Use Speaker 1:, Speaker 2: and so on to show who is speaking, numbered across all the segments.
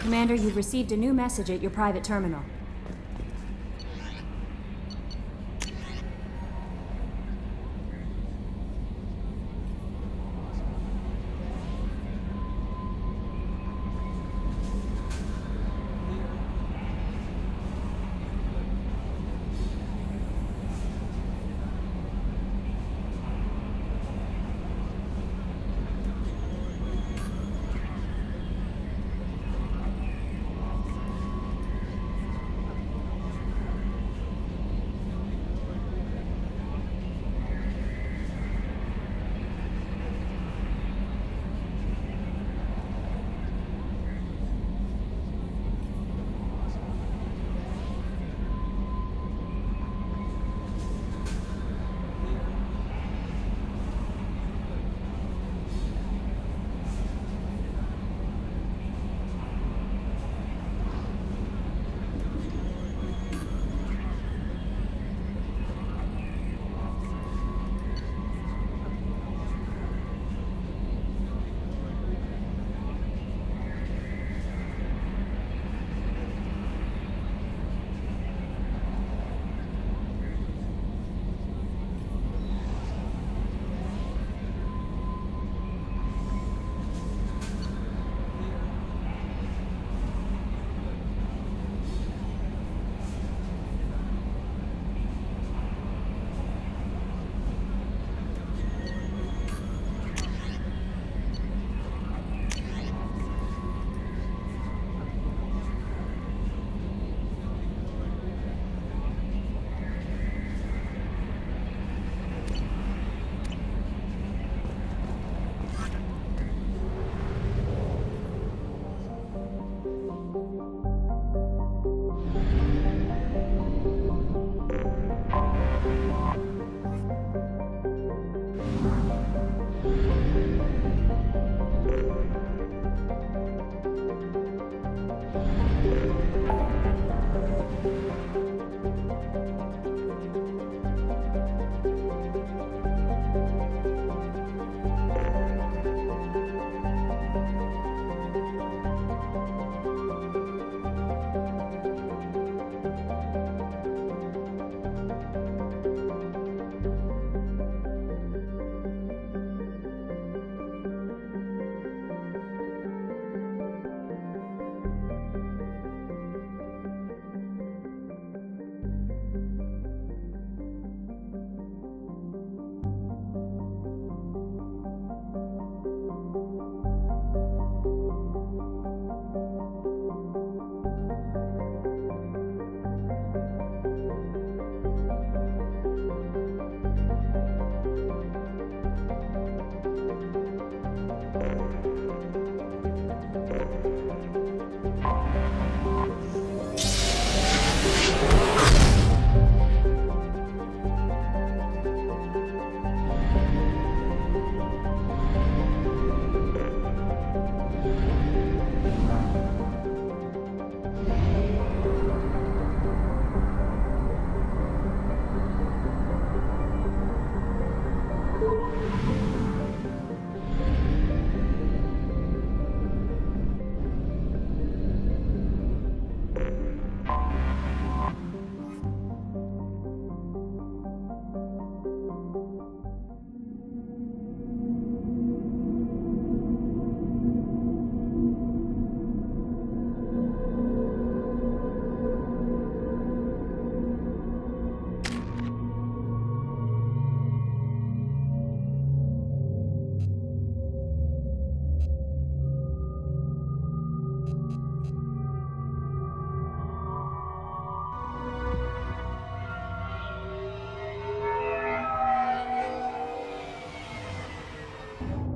Speaker 1: Commander, you've received a new message at your private terminal.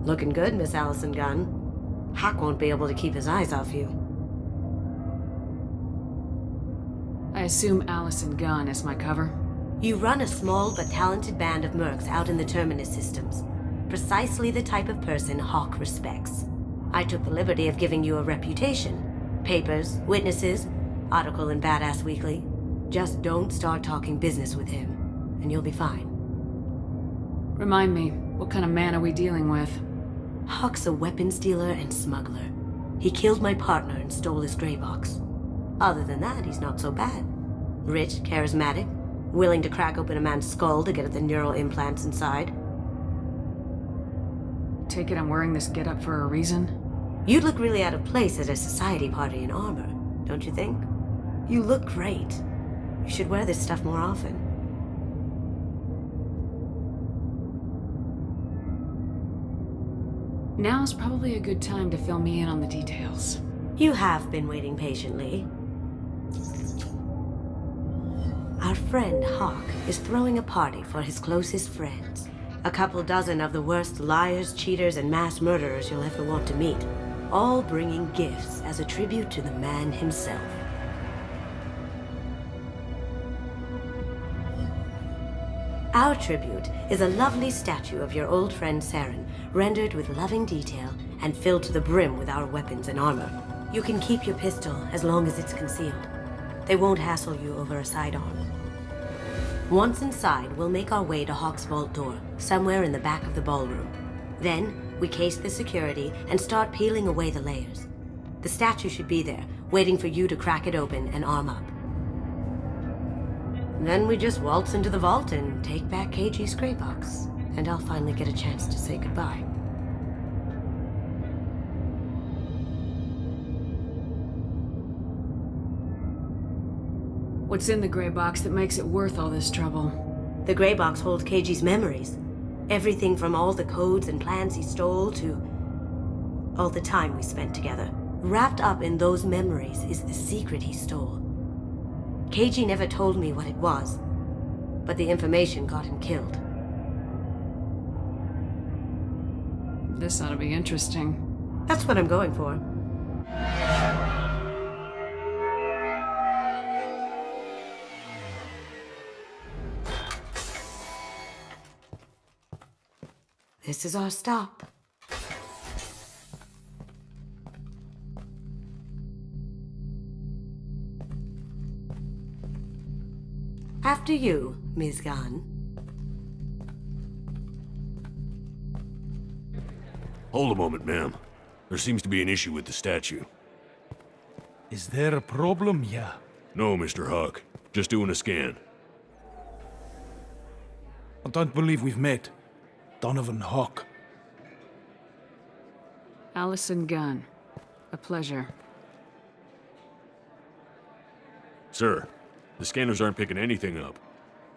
Speaker 2: Looking good, Miss Allison Gunn. Hawk won't be able to keep his eyes off you.
Speaker 3: I assume Allison Gunn is my cover?
Speaker 2: You run a small but talented band of mercs out in the Terminus systems. Precisely the type of person Hawk respects. I took the liberty of giving you a reputation. Papers, witnesses, article in Badass Weekly. Just don't start talking business with him, and you'll be fine.
Speaker 3: Remind me, what kind of man are we dealing with?
Speaker 2: Hawk's a weapons dealer and smuggler. He killed my partner and stole his gray box. Other than that, he's not so bad. Rich, charismatic, willing to crack open a man's skull to get at the neural implants inside.
Speaker 3: Take it I'm wearing this getup for a reason?
Speaker 2: You'd look really out of place at a society party in armor, don't you think? You look great. You should wear this stuff more often.
Speaker 3: Now's probably a good time to fill me in on the details.
Speaker 2: You have been waiting patiently. Our friend Hawk is throwing a party for his closest friends. A couple dozen of the worst liars, cheaters, and mass murderers you'll ever want to meet. All bringing gifts as a tribute to the man himself. Our tribute is a lovely statue of your old friend Saren, rendered with loving detail and filled to the brim with our weapons and armor. You can keep your pistol as long as it's concealed. They won't hassle you over a sidearm. Once inside, we'll make our way to Hawk's vault door, somewhere in the back of the ballroom. Then, we case the security and start peeling away the layers. The statue should be there, waiting for you to crack it open and arm up. Then we just waltz into the vault and take back KG's gray box. And I'll finally get a chance to say goodbye.
Speaker 3: What's in the gray box that makes it worth all this trouble?
Speaker 2: The gray box holds KG's memories. Everything from all the codes and plans he stole to all the time we spent together. Wrapped up in those memories is the secret he stole. KG never told me what it was, but the information got him killed.
Speaker 3: This ought to be interesting.
Speaker 2: That's what I'm going for. This is our stop. After you, Ms. Gunn.
Speaker 4: Hold a moment, ma'am. There seems to be an issue with the statue.
Speaker 5: Is there a problem here?
Speaker 4: No, Mr. Hawk. Just doing a scan.
Speaker 5: I don't believe we've met. Donovan Hawk.
Speaker 3: Allison Gunn. A pleasure.
Speaker 4: Sir, the scanners aren't picking anything up.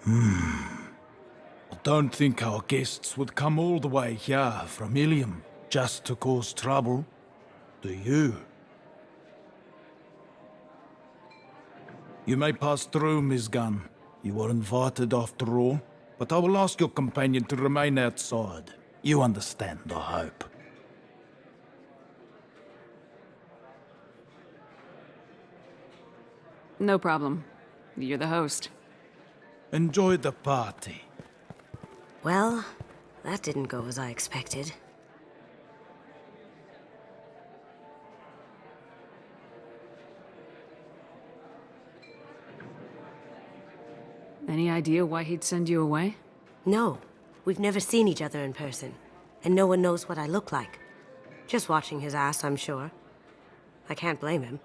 Speaker 5: I don't think our guests would come all the way here from Ilium just to cause trouble. Do you? You may pass through, Ms. Gunn. You were invited after all, but I will ask your companion to remain outside. You understand, I hope.
Speaker 3: No problem. You're the host.
Speaker 5: Enjoy the party.
Speaker 2: Well, that didn't go as I expected.
Speaker 3: Any idea why he'd send you away?
Speaker 2: No, we've never seen each other in person, and no one knows what I look like. Just watching his ass, I'm sure. I can't blame him.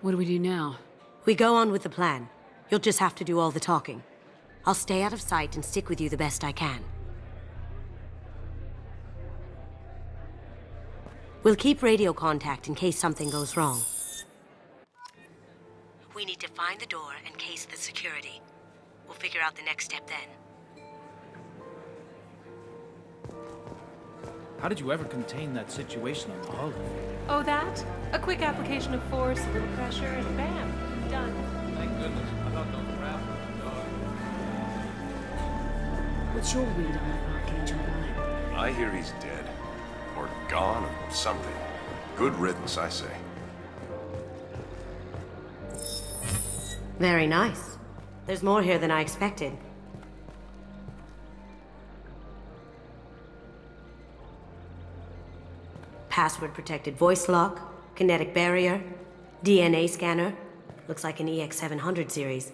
Speaker 3: What do we do now?
Speaker 2: We go on with the plan. You'll just have to do all the talking. I'll stay out of sight and stick with you the best I can. We'll keep radio contact in case something goes wrong. We need to find the door and case the security. We'll figure out the next step then.
Speaker 6: How did you ever contain that situation on the hull?
Speaker 7: Oh, that? A quick application of force, a little pressure, and bam, done.
Speaker 6: Thank goodness. I thought those crap.
Speaker 3: What's your read on that Archangel guy?
Speaker 8: I hear he's dead. Or gone, or something. Good riddance, I say.
Speaker 2: Very nice. There's more here than I expected. Password-protected voice lock, kinetic barrier, DNA scanner. Looks like an EX700 series.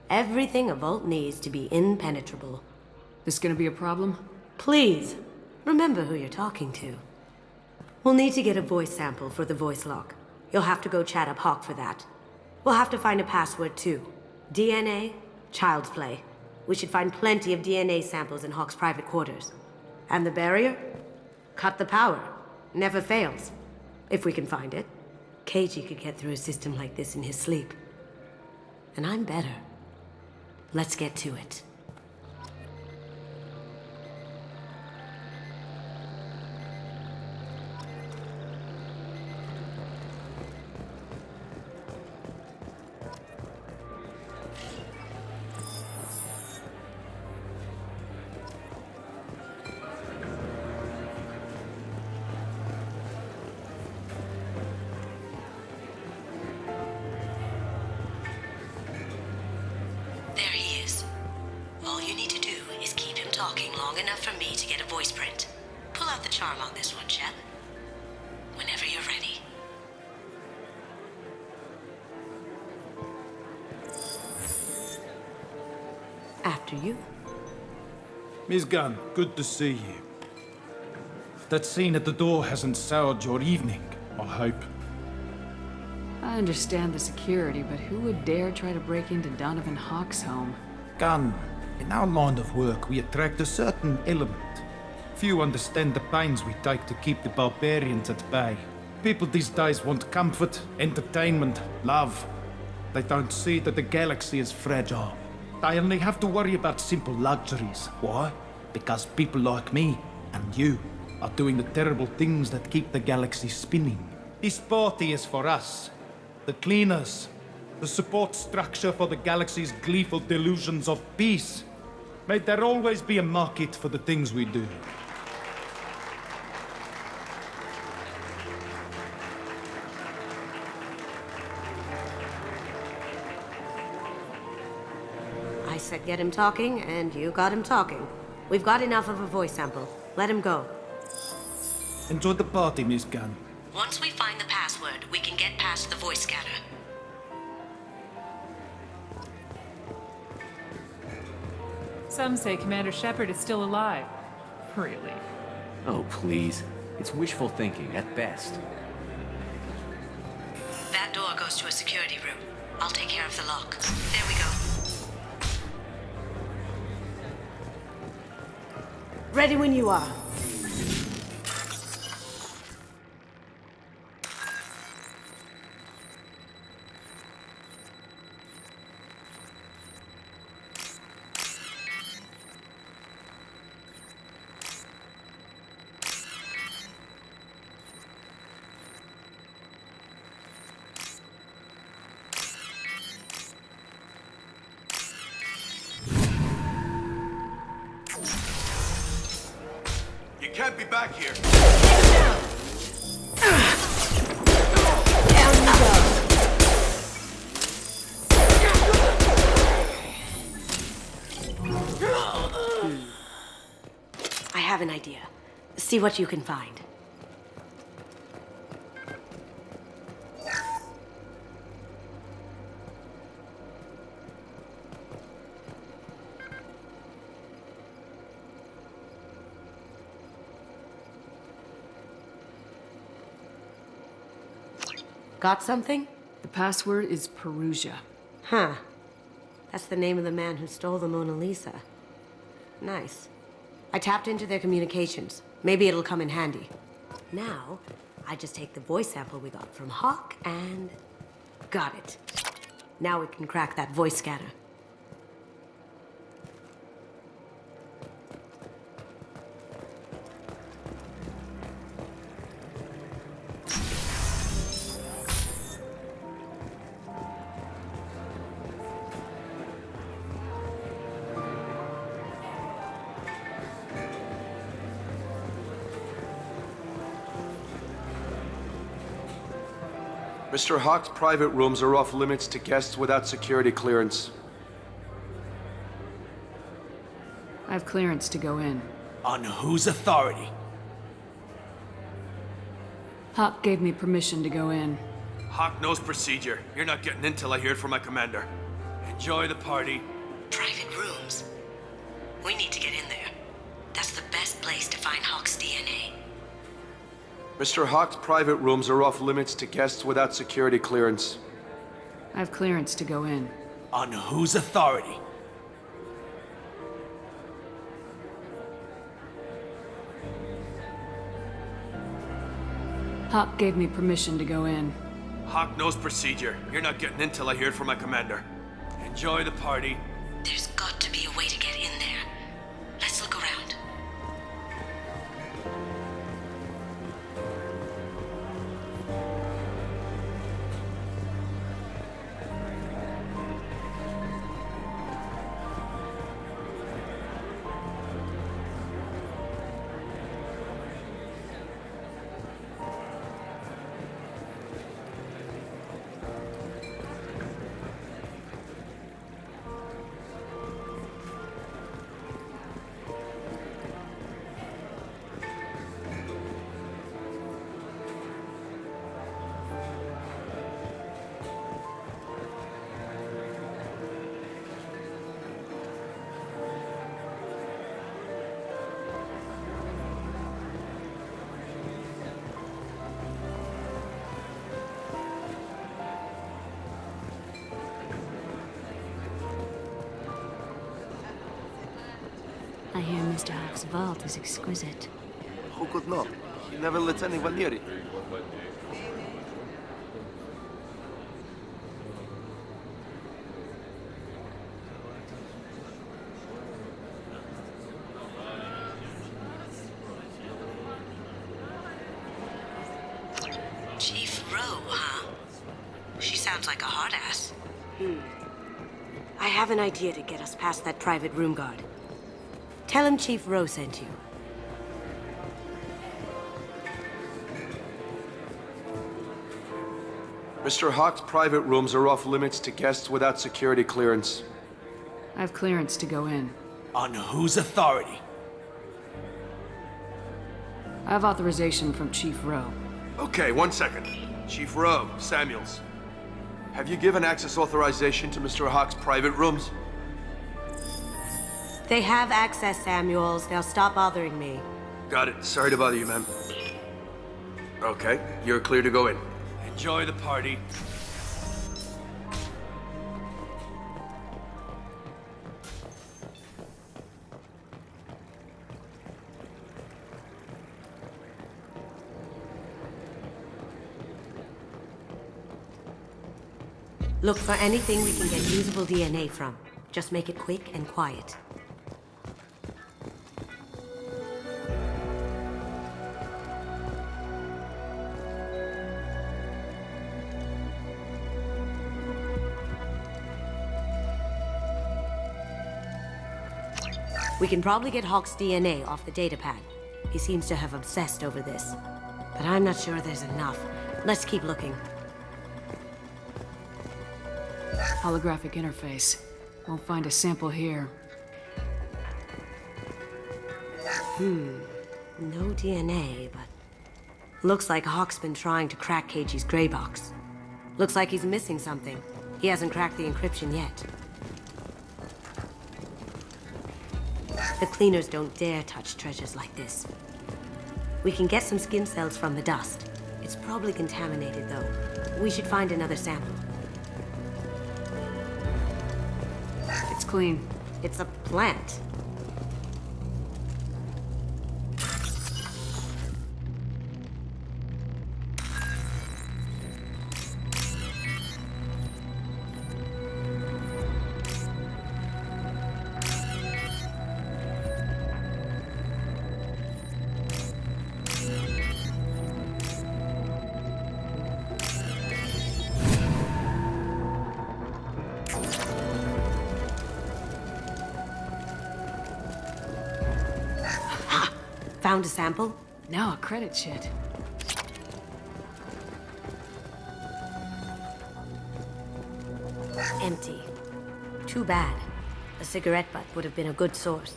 Speaker 2: Everything a vault needs to be impenetrable.
Speaker 3: This gonna be a problem?
Speaker 2: Please, remember who you're talking to. We'll need to get a voice sample for the voice lock. You'll have to go chat up Hawk for that. We'll have to find a password too. DNA, child's play. We should find plenty of DNA samples in Hawk's private quarters. And the barrier? Cut the power. Never fails. If we can find it. KG could get through a system like this in his sleep. And I'm better. Let's get to it. There he is. All you need to do is keep him talking long enough for me to get a voice print. Pull out the charm on this one, Shep. Whenever you're ready. After you.
Speaker 5: Miss Gunn, good to see you. That scene at the door hasn't soured your evening, I hope.
Speaker 3: I understand the security, but who would dare try to break into Donovan Hawk's home?
Speaker 5: Gunn, in our line of work, we attract a certain element. Few understand the pains we take to keep the barbarians at bay. People these days want comfort, entertainment, love. They don't see that the galaxy is fragile. They only have to worry about simple luxuries. Why? Because people like me and you are doing the terrible things that keep the galaxy spinning. This party is for us, the cleaners, the support structure for the galaxy's gleeful delusions of peace. May there always be a market for the things we do.
Speaker 2: I said get him talking, and you got him talking. We've got enough of a voice sample. Let him go.
Speaker 5: Enjoy the party, Miss Gunn.
Speaker 2: Once we find the password, we can get past the voice scanner.
Speaker 7: Some say Commander Shepard is still alive. Really?
Speaker 9: Oh, please. It's wishful thinking at best.
Speaker 2: That door goes to a security room. I'll take care of the lock. There we go. Ready when you are.
Speaker 8: You can't be back here.
Speaker 2: I have an idea. See what you can find. Got something?
Speaker 3: The password is Perugia.
Speaker 2: Huh. That's the name of the man who stole the Mona Lisa. Nice. I tapped into their communications. Maybe it'll come in handy. Now, I just take the voice sample we got from Hawk and... got it. Now we can crack that voice scanner.
Speaker 10: Mr. Hawk's private rooms are off limits to guests without security clearance.
Speaker 3: I have clearance to go in.
Speaker 6: On whose authority?
Speaker 3: Hawk gave me permission to go in.
Speaker 10: Hawk knows procedure. You're not getting in till I hear it from my commander. Enjoy the party.
Speaker 2: Private rooms. We need to get in there. That's the best place to find Hawk's DNA.
Speaker 10: Mr. Hawk's private rooms are off limits to guests without security clearance.
Speaker 3: I have clearance to go in.
Speaker 10: On whose authority?
Speaker 3: Hawk gave me permission to go in.
Speaker 10: Hawk knows procedure. You're not getting in till I hear it from my commander. Enjoy the party.
Speaker 2: There's got to be a way to get in there. Let's look around.
Speaker 1: I hear Mr. Hawk's vault is exquisite.
Speaker 10: Who could know? He never lets anyone near it.
Speaker 2: Chief Rowe, huh? She sounds like a hard ass. I have an idea to get us past that private room guard. Tell him Chief Rowe sent you.
Speaker 10: Mr. Hawk's private rooms are off limits to guests without security clearance.
Speaker 3: I have clearance to go in.
Speaker 10: On whose authority?
Speaker 3: I have authorization from Chief Rowe.
Speaker 10: Okay, 1 second. Chief Rowe, Samuels. Have you given access authorization to Mr. Hawk's private rooms?
Speaker 2: They have access, Samuels. They'll stop bothering me.
Speaker 10: Got it. Sorry to bother you, ma'am. Okay, you're clear to go in. Enjoy the party.
Speaker 2: Look for anything we can get usable DNA from. Just make it quick and quiet. We can probably get Hawk's DNA off the datapad. He seems to have obsessed over this. But I'm not sure there's enough. Let's keep looking.
Speaker 3: Holographic interface. Won't find a sample here.
Speaker 2: No DNA, but... Looks like Hawk's been trying to crack Keiji's gray box. Looks like he's missing something. He hasn't cracked the encryption yet. The cleaners don't dare touch treasures like this. We can get some skin cells from the dust. It's probably contaminated, though. We should find another sample.
Speaker 3: It's clean.
Speaker 2: It's a plant. Found a sample?
Speaker 3: Now a credit sheet.
Speaker 2: Empty. Too bad. A cigarette butt would have been a good source.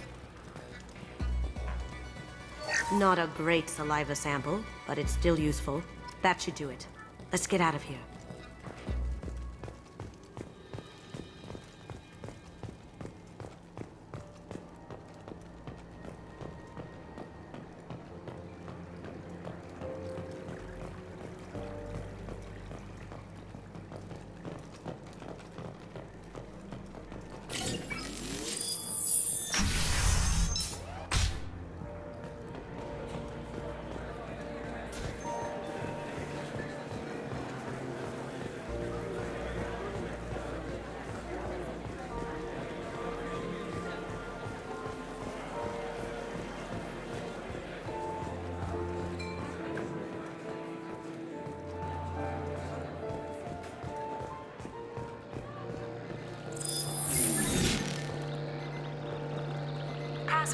Speaker 2: Not a great saliva sample, but it's still useful. That should do it. Let's get out of here.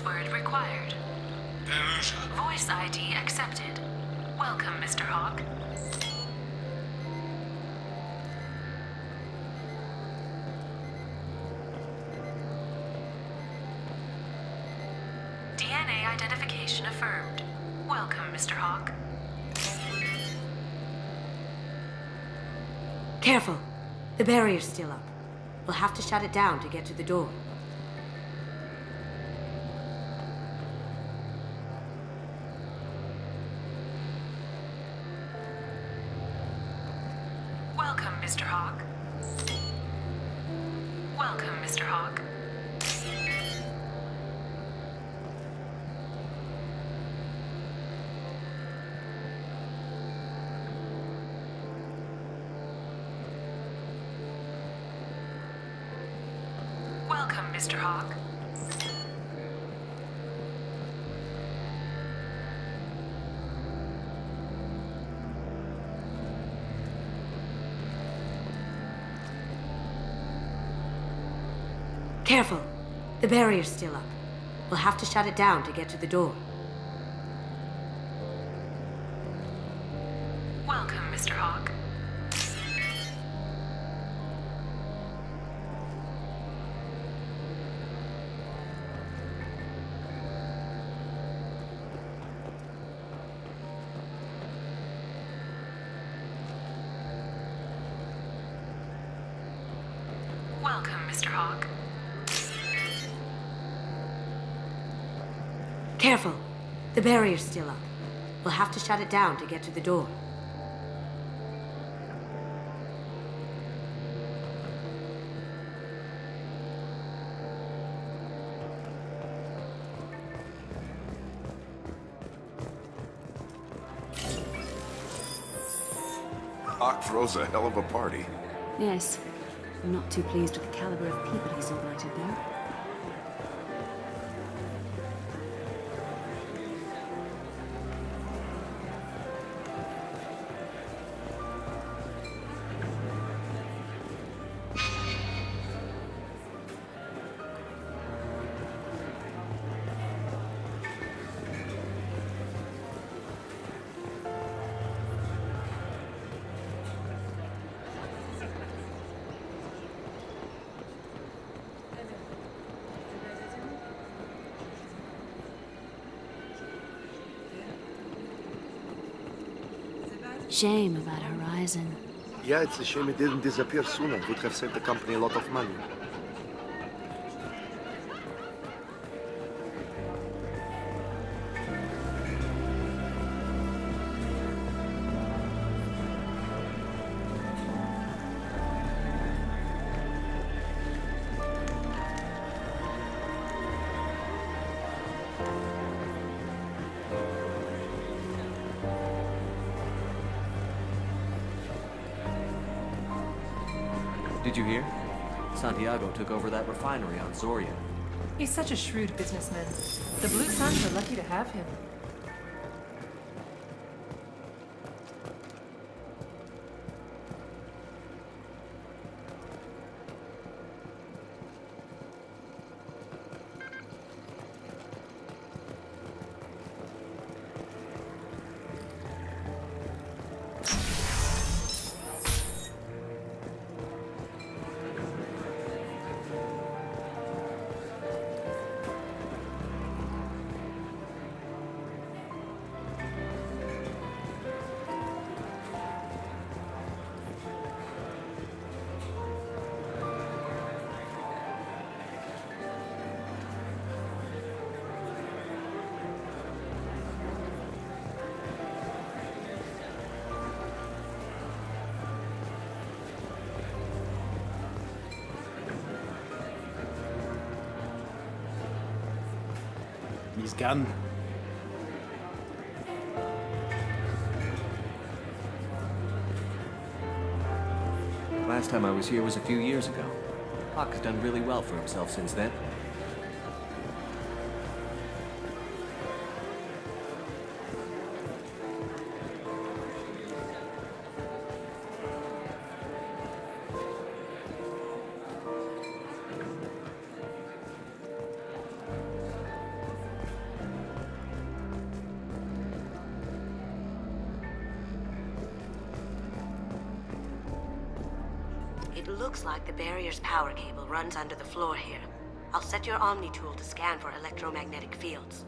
Speaker 11: password required. Voice ID accepted. Welcome, Mr. Hawk. DNA identification affirmed. Welcome, Mr. Hawk.
Speaker 2: Careful! The barrier's still up. We'll have to shut it down to get to the door.
Speaker 11: Welcome, Mr. Hawk. Welcome, Mr. Hawk. Welcome, Mr. Hawk.
Speaker 2: Careful! The barrier's still up. We'll have to shut it down to get to the door.
Speaker 11: Welcome, Mr. Hawk. Welcome, Mr. Hawk.
Speaker 2: Careful! The barrier's still up. We'll have to shut it down to get to the door.
Speaker 8: Hawk throws a hell of a party.
Speaker 1: Yes. I'm not too pleased with the caliber of people he's invited, though. Shame about Horizon.
Speaker 10: Yeah, it's a shame it didn't disappear sooner. Would have saved the company a lot of money.
Speaker 9: Did you hear? Santiago took over that refinery on Zoria.
Speaker 7: He's such a shrewd businessman. The Blue Suns are lucky to have him.
Speaker 5: He's gone.
Speaker 9: Last time I was here was a few years ago. Hawk has done really well for himself since then.
Speaker 2: It looks like the barrier's power cable runs under the floor here. I'll set your Omni tool to scan for electromagnetic fields.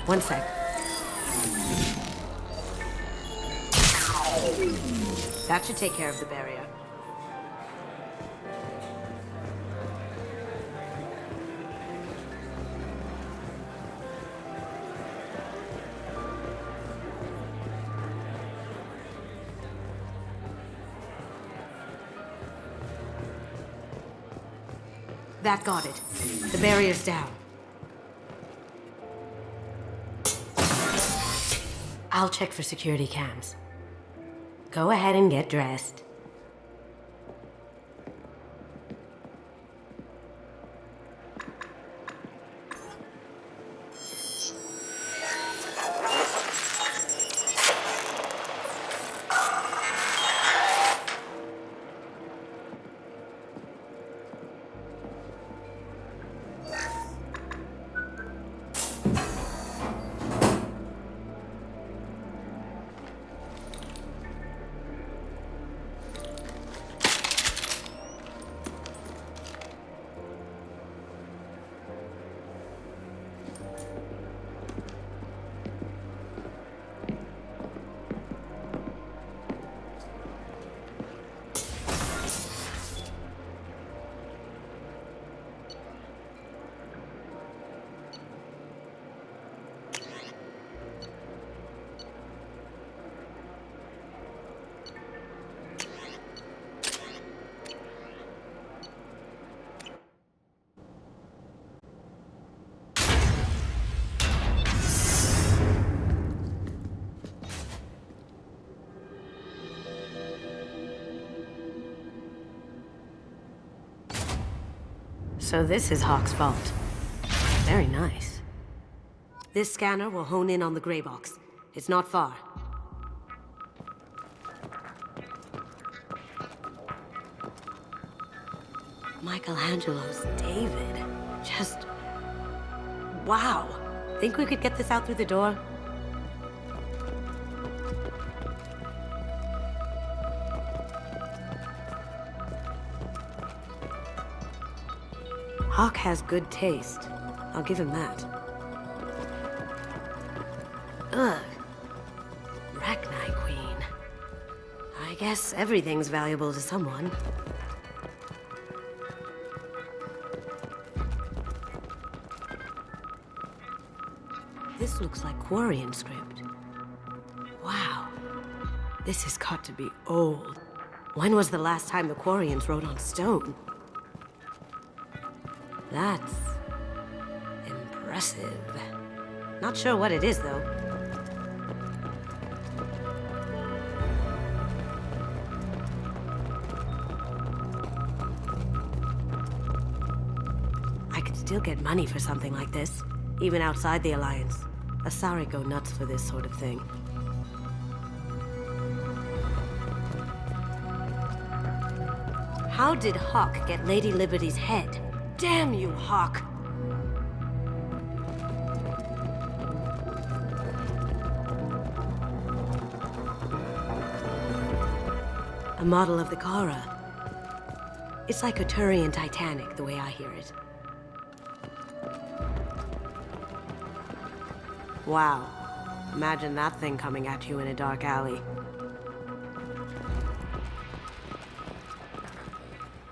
Speaker 2: One sec. That should take care of the barrier. That got it. The barrier's down. I'll check for security cams. Go ahead and get dressed. So this is Hawk's vault. Very nice. This scanner will hone in on the gray box. It's not far. Michelangelo's David. Just... wow. Think we could get this out through the door? Hawk has good taste. I'll give him that. Ugh. Rachni Queen. I guess everything's valuable to someone. This looks like Quarian script. Wow. This has got to be old. When was the last time the Quarians wrote on stone? That's... impressive. Not sure what it is, though. I could still get money for something like this, even outside the Alliance. Asari go nuts for this sort of thing. How did Hawk get Lady Liberty's head? Damn you, Hawk! A model of the Kara. It's like a Turian Titanic, the way I hear it. Wow. Imagine that thing coming at you in a dark alley.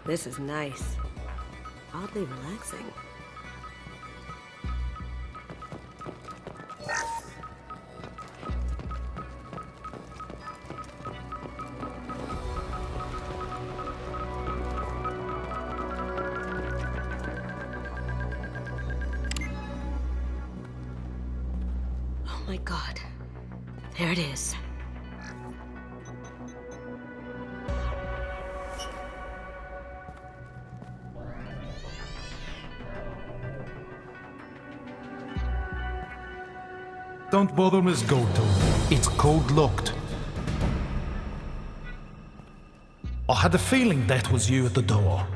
Speaker 2: This is nice. Oddly relaxing. my god. There it is.
Speaker 5: Don't bother, Miss Goto. It's code-locked. I had a feeling that was you at the door.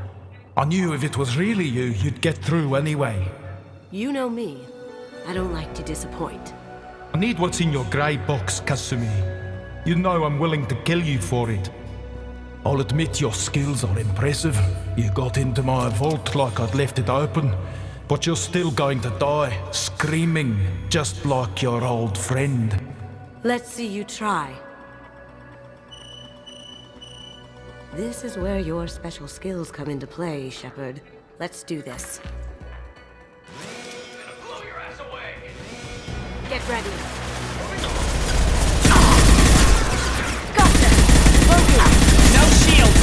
Speaker 5: I knew if it was really you, you'd get through anyway.
Speaker 2: You know me. I don't like to disappoint.
Speaker 5: I need what's in your grey box, Kasumi. You know I'm willing to kill you for it. I'll admit your skills are impressive. You got into my vault like I'd left it open, but you're still going to die, screaming, just like your old friend.
Speaker 2: Let's see you try. This is where your special skills come into play, Shepard. Let's do this.
Speaker 9: Blow your ass away!
Speaker 2: Get ready.
Speaker 3: No shield!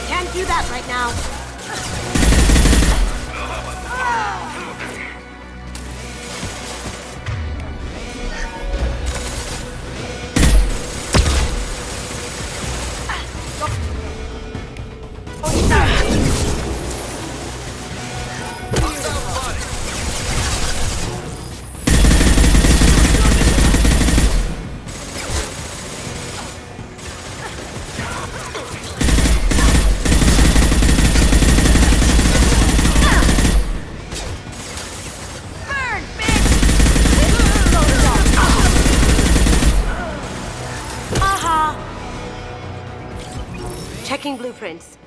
Speaker 2: Can't do that right now. Checking blueprints.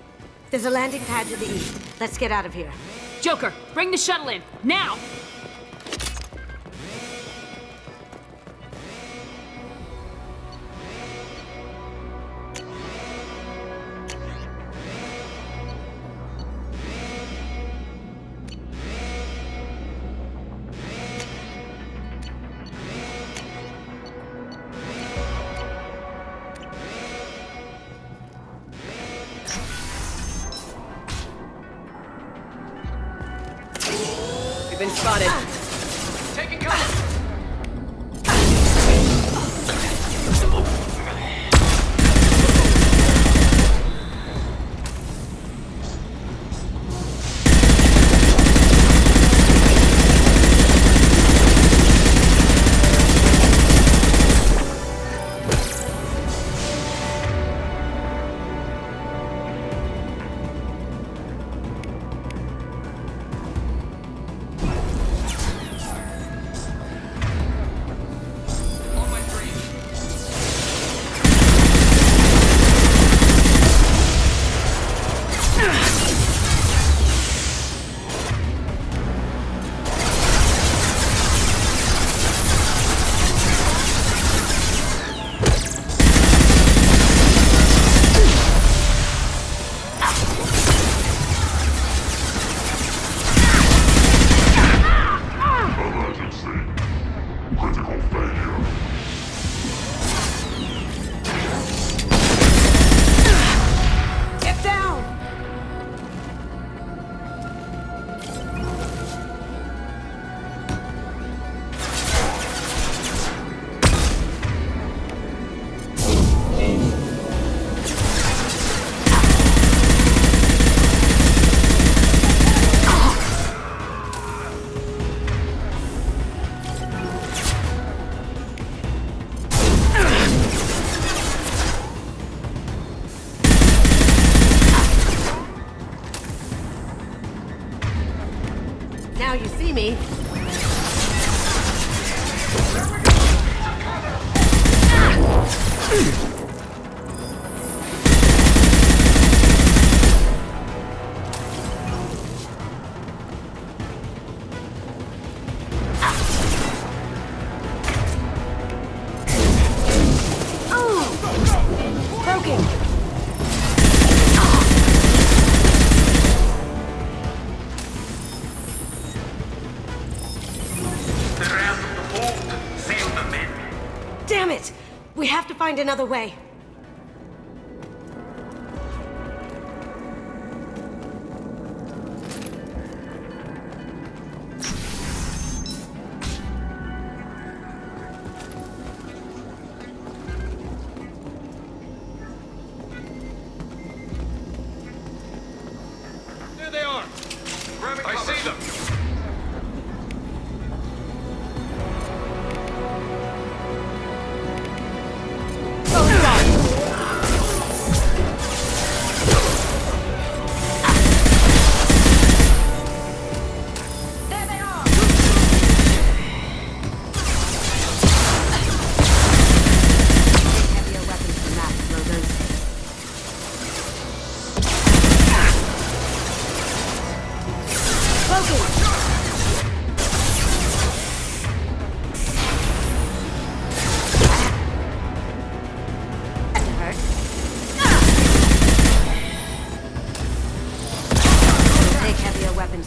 Speaker 2: There's a landing pad to the east. Let's get out of here.
Speaker 3: Joker, bring the shuttle in, now! We've been spotted.
Speaker 9: Taking cover!
Speaker 2: Now you see me. Broken. find another way.
Speaker 10: There they are! I see them!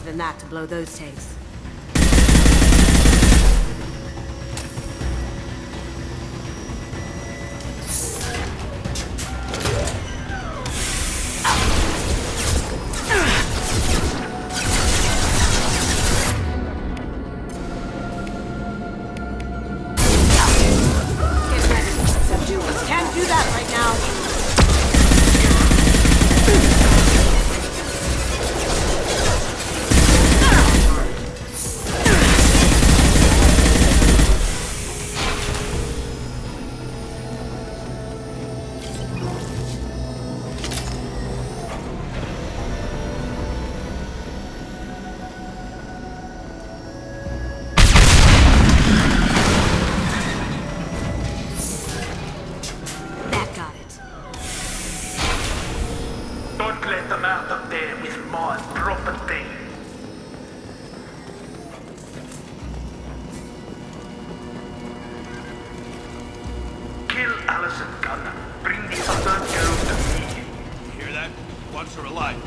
Speaker 2: Than that to blow those tanks. Can't do that right now.
Speaker 10: Once are alive.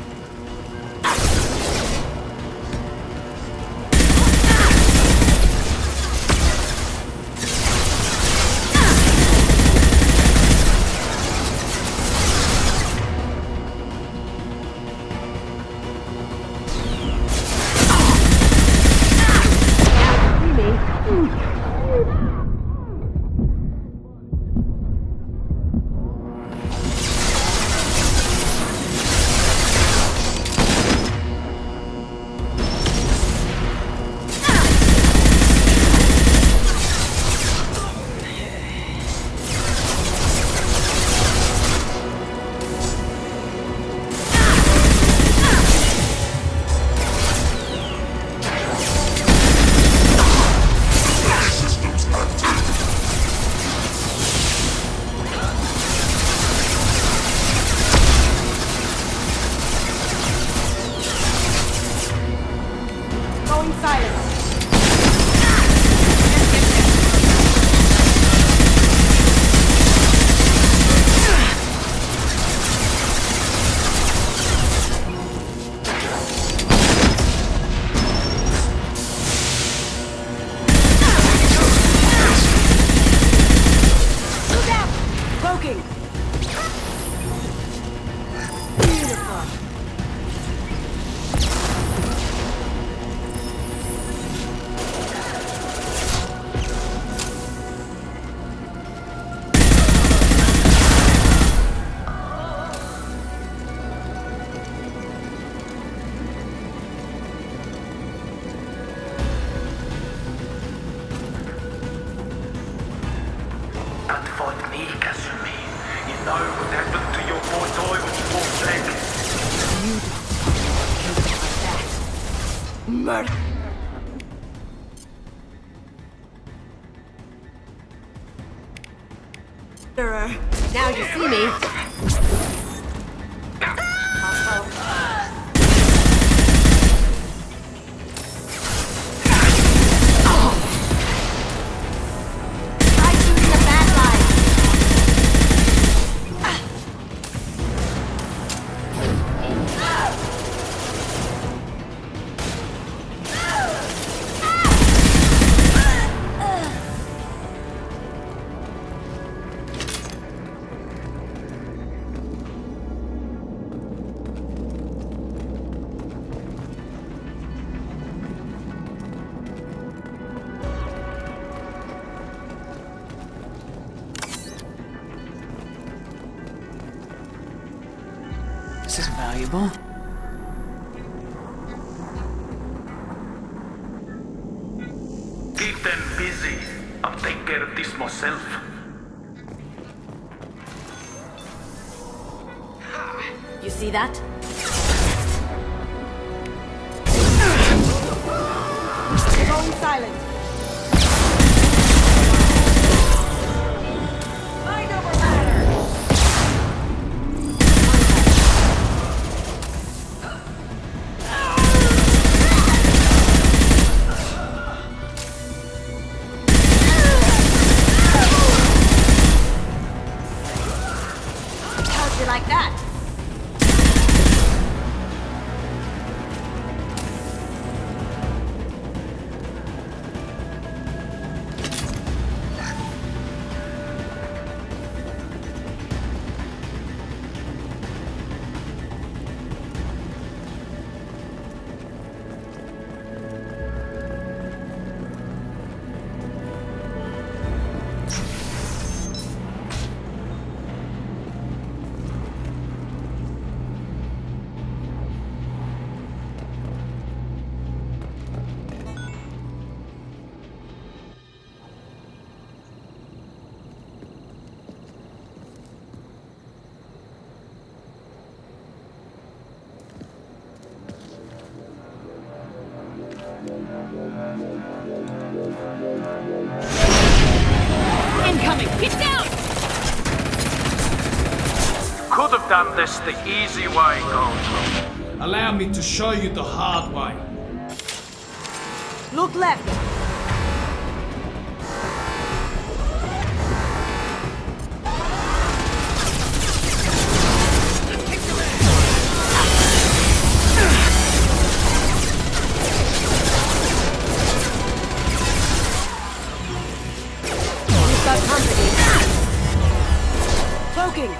Speaker 2: Now you see me.
Speaker 3: valuable.
Speaker 12: Keep them busy. I'll take care of this myself.
Speaker 2: You see that? Going silent. Mind over matter. How'd you like that?
Speaker 3: Incoming! Get down!
Speaker 12: Could have done this the easy way, Goldblum.
Speaker 5: Allow me to show you the hard way.
Speaker 2: Look left. We've got company. Cloaking.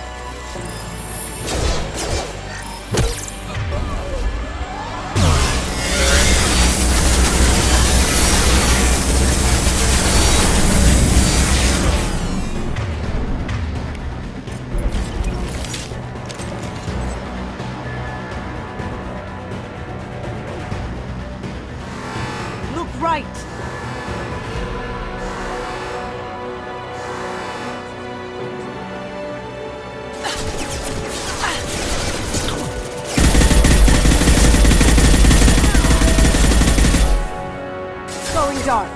Speaker 2: Look right. Going dark.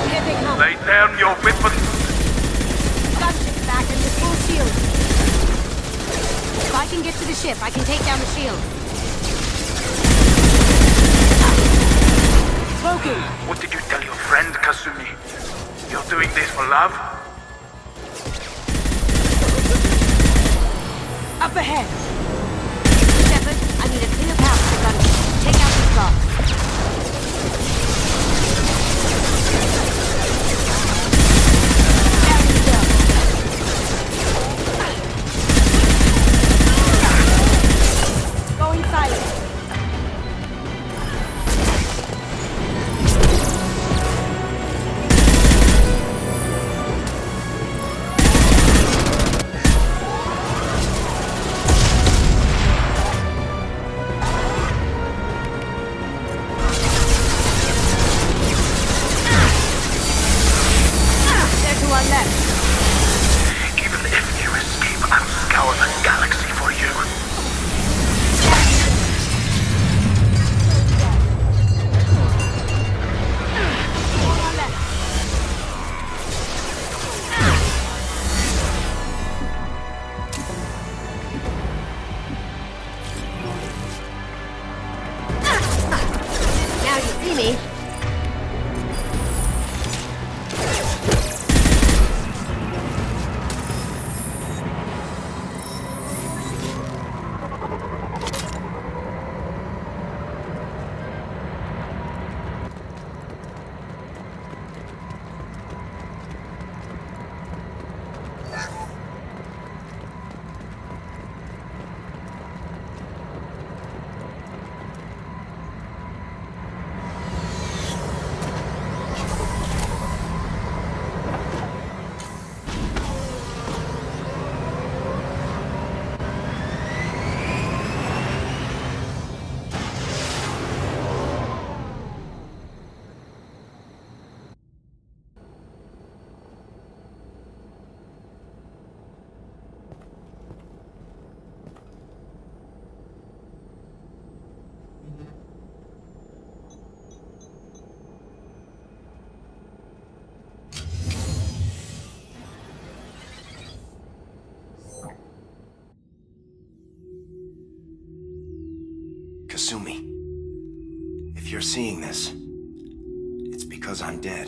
Speaker 2: Here they come.
Speaker 12: Lay down your weapons.
Speaker 2: Gunship's back and with full shield. If I can get to the ship, I can take down the shield. Smoking!
Speaker 12: What did you tell your friend, Kasumi? You're doing this for love?
Speaker 2: Up ahead! Shepard, I need a clear path to the gunship. Take out these guards. There you go. Going silent.
Speaker 8: you're seeing this, it's because I'm dead.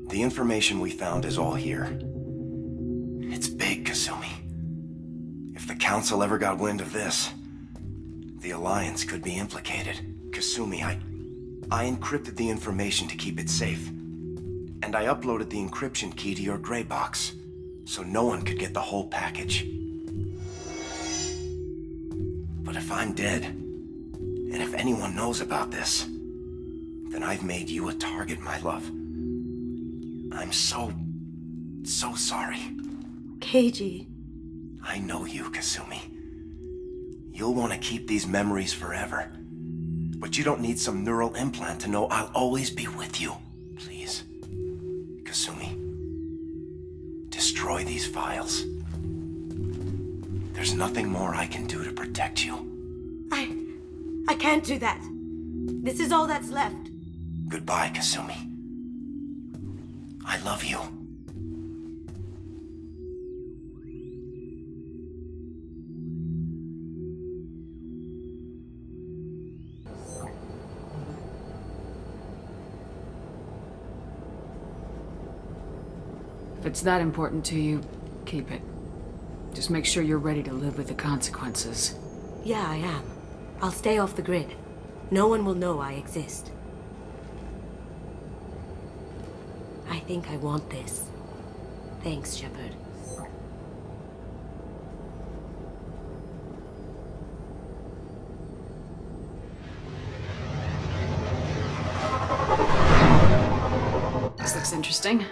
Speaker 8: The information we found is all here. It's big, Kasumi. If the Council ever got wind of this, the Alliance could be implicated. Kasumi, I encrypted the information to keep it safe. And I uploaded the encryption key to your gray box, so no one could get the whole package. But if I'm dead, and if anyone knows about this, then I've made you a target, my love. I'm so sorry.
Speaker 2: Keiji.
Speaker 8: I know you, Kasumi. You'll want to keep these memories forever. But you don't need some neural implant to know I'll always be with you. Please, Kasumi, destroy these files. There's nothing more I can do to protect you.
Speaker 2: I can't do that. This is all that's left.
Speaker 8: Goodbye, Kasumi. I love you.
Speaker 3: If it's that important to you, keep it. Just make sure you're ready to live with the consequences.
Speaker 2: Yeah, I am. I'll stay off the grid. No one will know I exist. I think I want this. Thanks, Shepard.
Speaker 3: This looks interesting.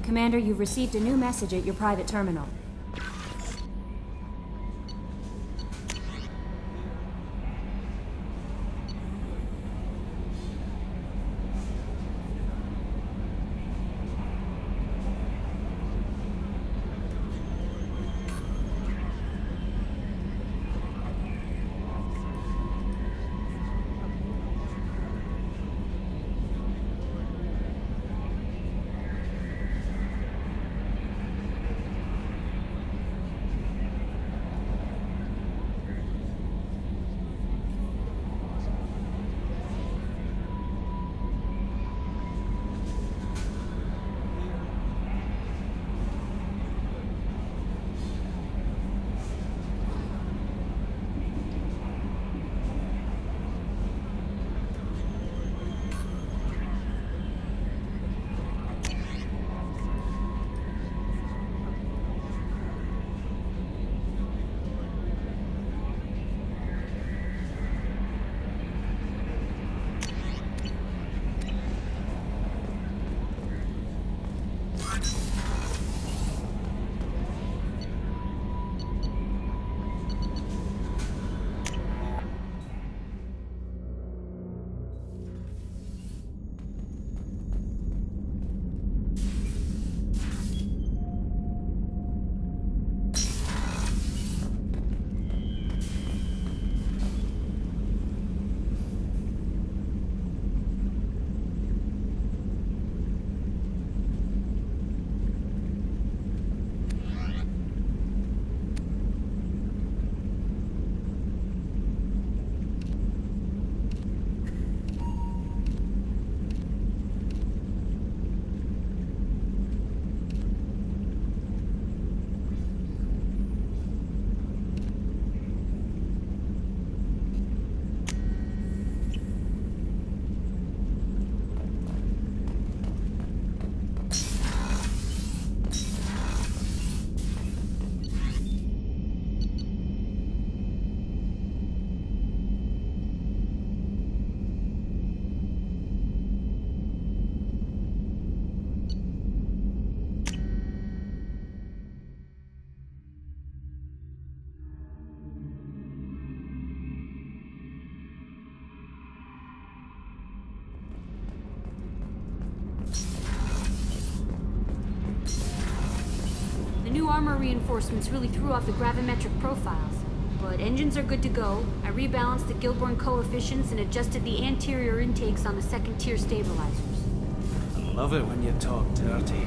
Speaker 1: Commander, you've received a new message at your private terminal.
Speaker 13: armor reinforcements really threw off the gravimetric profiles. But engines are good to go. I rebalanced the Gilborn coefficients and adjusted the anterior intakes on the second-tier stabilizers.
Speaker 6: I love it when you talk dirty.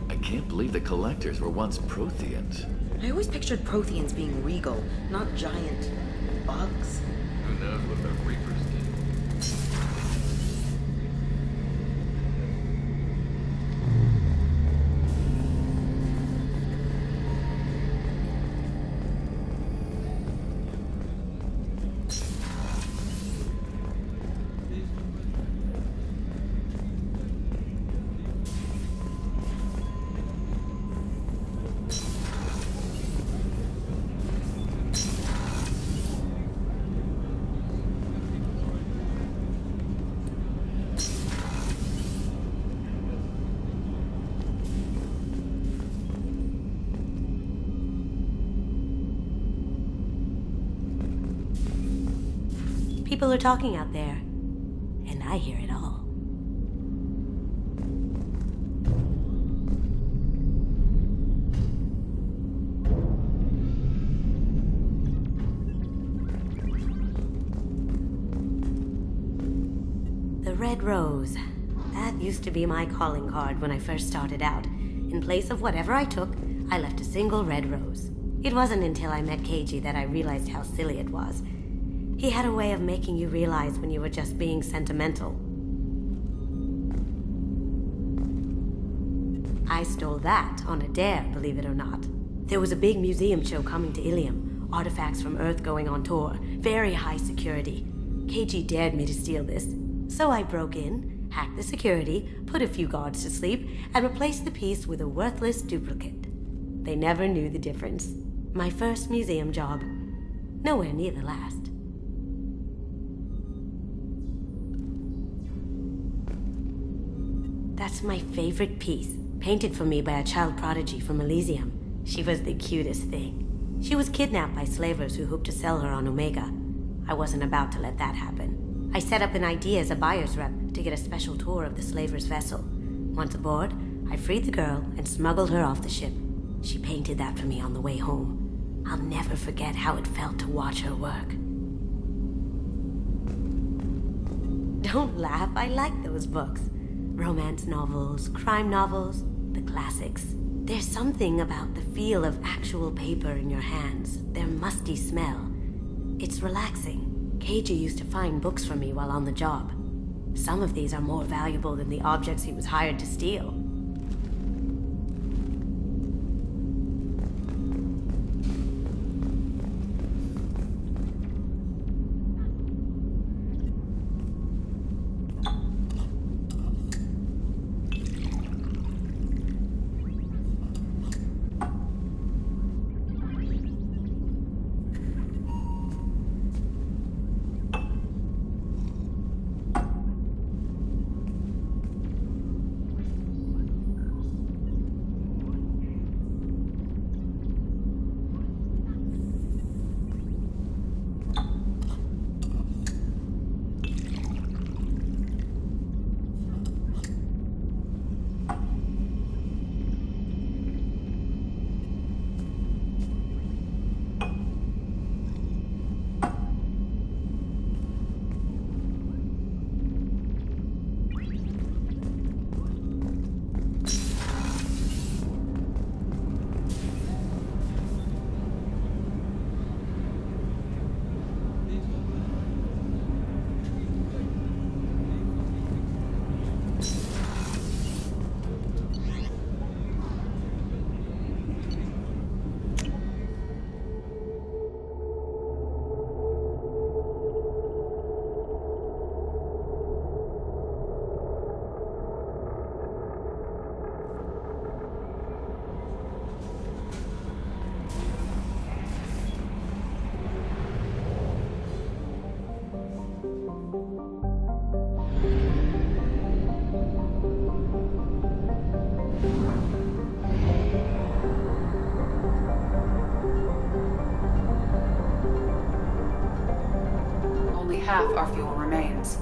Speaker 14: I can't believe the Collectors were once Protheans.
Speaker 15: I always pictured Protheans being regal, not giant bugs.
Speaker 14: Who knows what the Reapers did?
Speaker 2: People are talking out there, and I hear it all. The Red Rose. That used to be my calling card when I first started out. In place of whatever I took, I left a single red rose. It wasn't until I met Keiji that I realized how silly it was. He had a way of making you realize when you were just being sentimental. I stole that on a dare, believe it or not. There was a big museum show coming to Ilium. Artifacts from Earth going on tour. Very high security. Keiji dared me to steal this. So I broke in, hacked the security, put a few guards to sleep, and replaced the piece with a worthless duplicate. They never knew the difference. My first museum job. Nowhere near the last. That's my favorite piece, painted for me by a child prodigy from Elysium. She was the cutest thing. She was kidnapped by slavers who hoped to sell her on Omega. I wasn't about to let that happen. I set up an idea as a buyer's rep to get a special tour of the slaver's vessel. Once aboard, I freed the girl and smuggled her off the ship. She painted that for me on the way home. I'll never forget how it felt to watch her work. Don't laugh, I like those books. Romance novels, crime novels, the classics. There's something about the feel of actual paper in your hands, their musty smell. It's relaxing. Keiji used to find books for me while on the job. Some of these are more valuable than the objects he was hired to steal.
Speaker 16: our fuel remains.